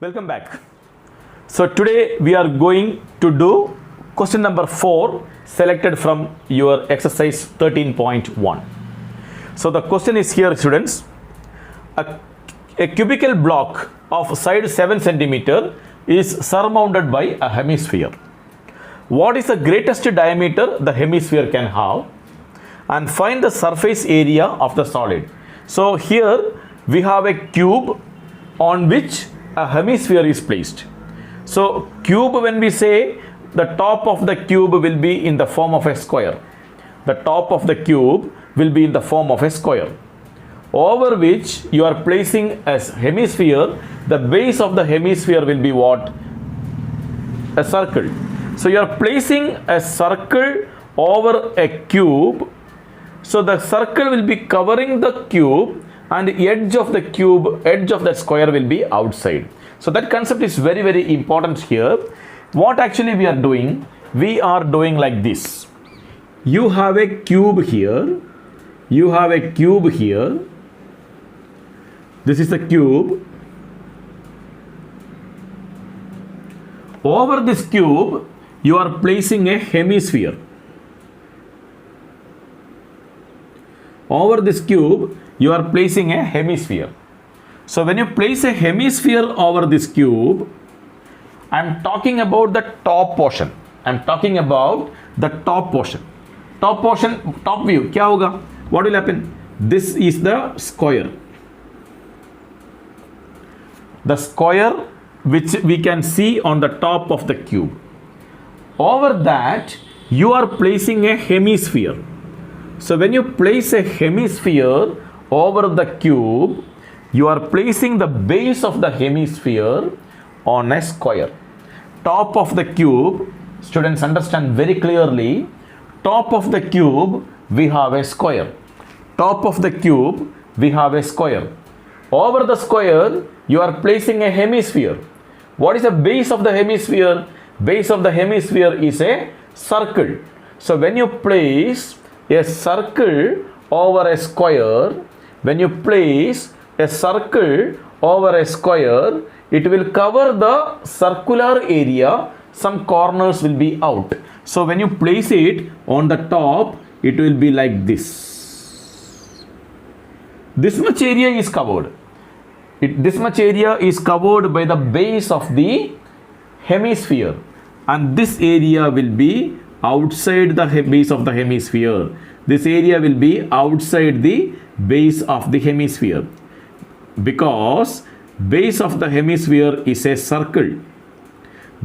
Welcome back. So today we are going to do question number 4 selected from your exercise 13.1. So the question is here, students. A cubical block of side 7 centimeter is surmounted by a hemisphere. What is the greatest diameter the hemisphere can have? And find the surface area of the solid. So here we have a cube on which a hemisphere is placed. So cube, when we say, the top of the cube will be in the form of a square. The top of the cube will be in the form of a square, over which you are placing a hemisphere. The base of the hemisphere will be what? A circle. So you are placing a circle over a cube. So the circle will be covering the cube, and the edge of the cube, edge of the square will be outside. So that concept is very, very important here. What actually we are doing? We are doing like this. You have a cube here. You have a cube here. This is the cube. Over this cube, you are placing a hemisphere. Over this cube, you are placing a hemisphere. So when you place a hemisphere over this cube, I am talking about the top portion. I am talking about the top portion. Top portion, top view, क्या होगा? What will happen? This is the square. The square which we can see on the top of the cube. Over that, you are placing a hemisphere. So when you place a hemisphere over the cube, you are placing the base of the hemisphere on a square. Top of the cube, students understand very clearly, top of the cube we have a square. Top of the cube we have a square. Over the square you are placing a hemisphere. What is the base of the hemisphere? Base of the hemisphere is a circle. So when you place a circle over a square, when you place a circle over a square, it will cover the circular area. Some corners will be out. So when you place it on the top, it will be like this. This much area is covered. This much area is covered by the base of the hemisphere, and this area will be outside the base of the hemisphere. This area will be outside the base of the hemisphere, because base of the hemisphere is a circle.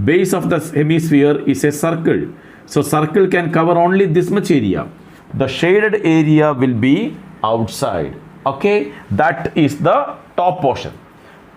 Base of the hemisphere is a circle. So circle can cover only this much area. The shaded area will be outside. Okay, that is the top portion.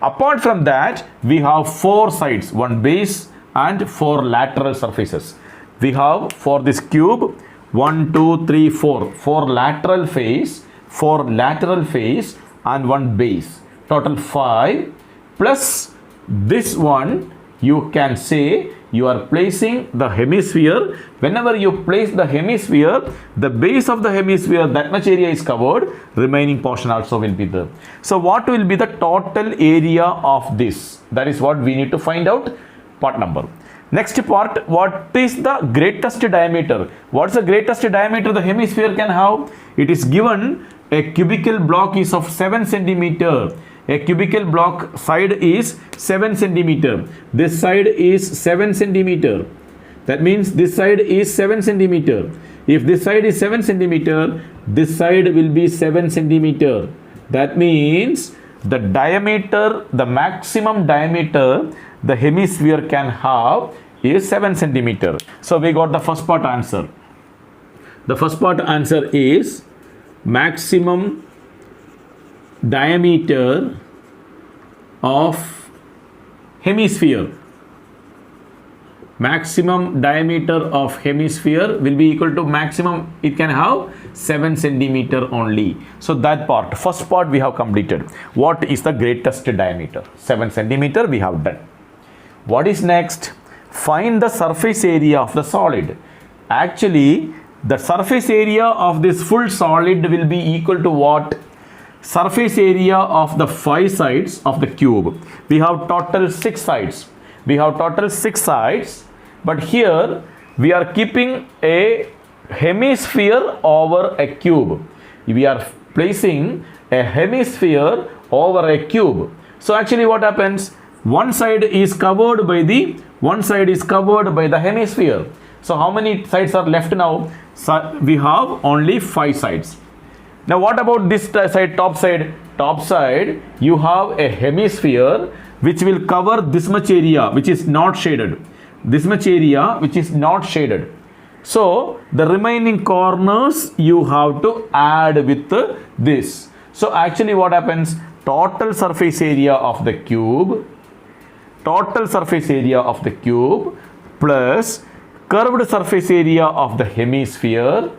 Apart from that, we have 4 sides, 1 base and 4 lateral surfaces. We have, for this cube, 1, 2, 3, 4. 4 lateral face, 4 lateral face and 1 base. Total 5, plus this one, you can say you are placing the hemisphere. Whenever you place the hemisphere, the base of the hemisphere, that much area is covered, remaining portion also will be there. So what will be the total area of this? That is what we need to find out. Part number. Next part, what is the greatest diameter? What is the greatest diameter the hemisphere can have? It is given a cubical block is of 7 centimeter. A cubical block side is 7 centimeter. This side is 7 centimeter. That means this side is 7 centimeter. If this side is 7 centimeter, this side will be 7 centimeter. That means the diameter, the maximum diameter the hemisphere can have is 7 centimeter. So we got the first part answer. The first part answer is maximum diameter of hemisphere. Maximum diameter of hemisphere will be equal to maximum, it can have 7 centimeter only. So that part, first part we have completed. What is the greatest diameter? 7 centimeter we have done. What is next? Find the surface area of the solid. Actually, the surface area of this full solid will be equal to what? surface area of the 5 sides of the cube. We have total 6 sides. We have total 6 sides, but here we are keeping a hemisphere over a cube. We are placing a hemisphere over a cube. So actually what happens? One side is covered by the hemisphere. So how many sides are left now? So we have only 5 sides. Now what about this side, top side? Top side, you have a hemisphere which will cover this much area which is not shaded. This much area which is not shaded. So the remaining corners you have to add with this. So actually what happens? Total surface area of the cube plus curved surface area of the hemisphere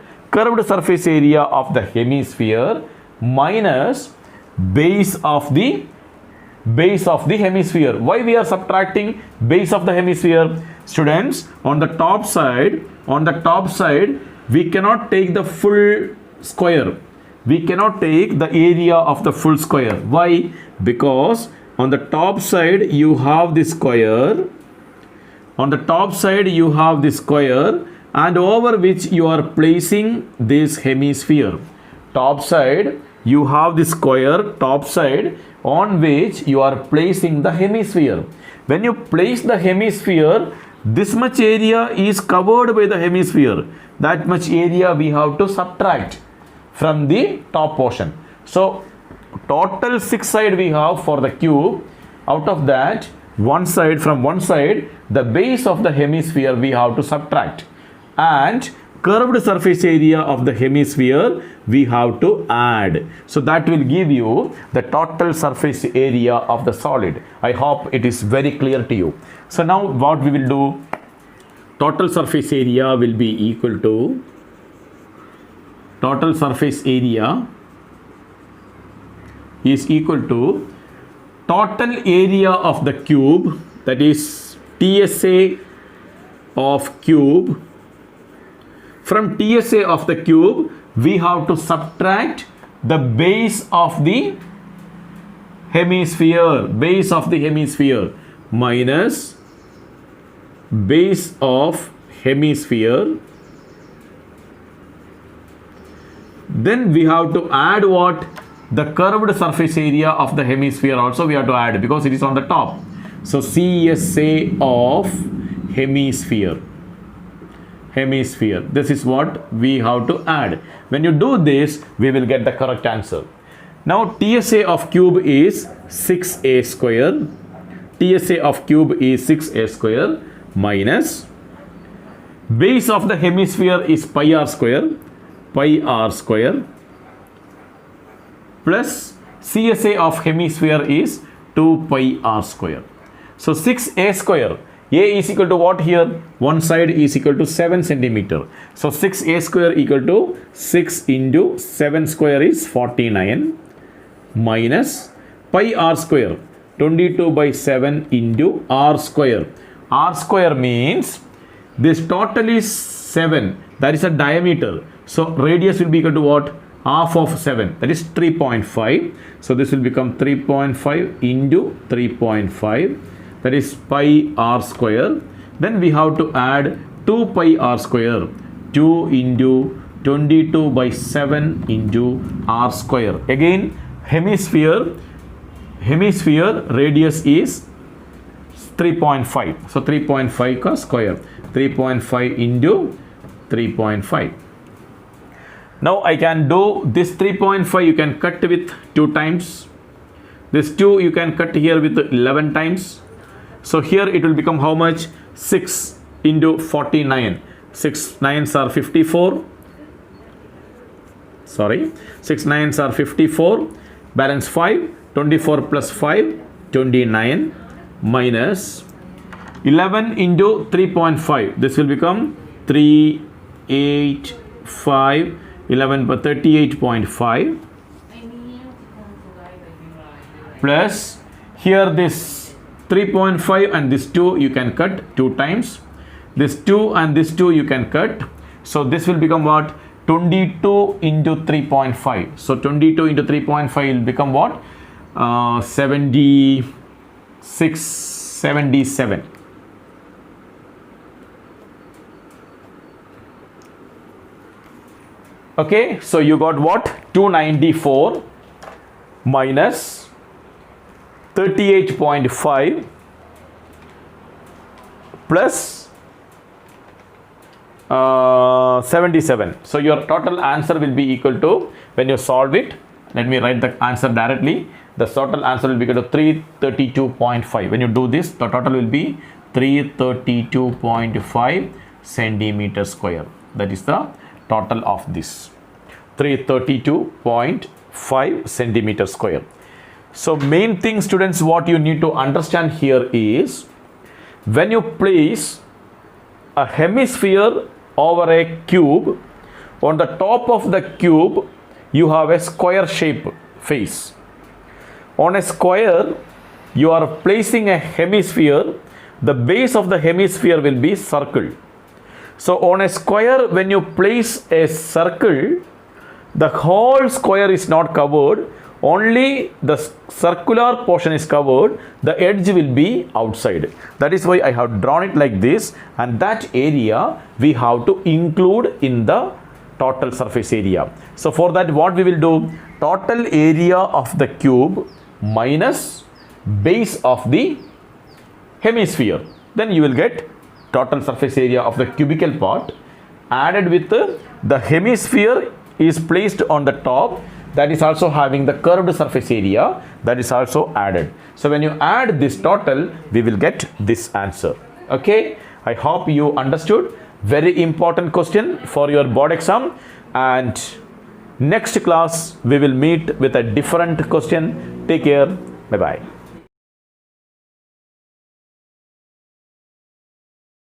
minus base of the hemisphere. Why we are subtracting base of the hemisphere? Students, on the top side we cannot take the full square. We cannot take the area of the full square. Why? Because on the top side you have this square. And over which you are placing this hemisphere. Top side you have this square, top side, on which you are placing the hemisphere. When you place the hemisphere, this much area is covered by the hemisphere. That much area we have to subtract from the top portion. So total 6 sides we have for the cube. Out of that, from one side, the base of the hemisphere we have to subtract. And curved surface area of the hemisphere we have to add. So that will give you the total surface area of the solid. I hope it is very clear to you. So now what we will do? Total surface area will be equal to total surface area is equal to total area of the cube, that is TSA of cube. From TSA of the cube, we have to subtract the base of the hemisphere, minus base of hemisphere. Then we have to add what? The curved surface area of the hemisphere also we have to add, because it is on the top. So CSA of hemisphere. This is what we have to add. When you do this, we will get the correct answer. Now TSA of cube is 6a square. Minus base of the hemisphere is pi r square. Plus CSA of hemisphere is 2 pi r square. So 6a square. A is equal to what here? One side is equal to 7 centimeter. So 6a square equal to 6 into 7 square is 49 minus pi r square, 22 by 7 into r square. R square means this total is 7. That is a diameter. So radius will be equal to what? Half of 7. That is 3.5. So this will become 3.5 into 3.5. That is pi r square. Then we have to add 2 pi r square. 2 into 22 by 7 into r square. Again, hemisphere radius is 3.5. So 3.5 ka square. 3.5 into 3.5. Now I can do this 3.5 you can cut with 2 times. This 2 you can cut here with 11 times. So here it will become how much? 6 into 49. 6 nines are 54. 6 nines are 54. Balance 5. 24 plus 5. 29 minus 11 into 3.5. This will become 385. 11 by 38.5 plus here this 3.5 and this 2 you can cut 2 times. This 2 and this 2 you can cut. So this will become what? 22 into 3.5. So 22 into 3.5 will become what? 76, 77. Okay, so you got what? 294 minus 38.5 plus 77. So your total answer will be equal to, when you solve it, let me write the answer directly. The total answer will be equal to 332.5. When you do this, the total will be 332.5 centimeter square. That is the total of this, 332.5 centimeter square. So main thing, students, what you need to understand here is, when you place a hemisphere over a cube, on the top of the cube you have a square shape face. On a square you are placing a hemisphere, the base of the hemisphere will be circle. So on a square, when you place a circle, the whole square is not covered, only the circular portion is covered, the edge will be outside. That is why I have drawn it like this, and that area we have to include in the total surface area. So for that, what we will do? Total area of the cube minus base of the hemisphere. Then you will get total surface area of the cubical part added with the hemisphere is placed on the top, that is also having the curved surface area, that is also added. So when you add this total, we will get this answer. Okay, I hope you understood. Very important question for your board exam, and next class we will meet with a different question. Take care. Bye bye.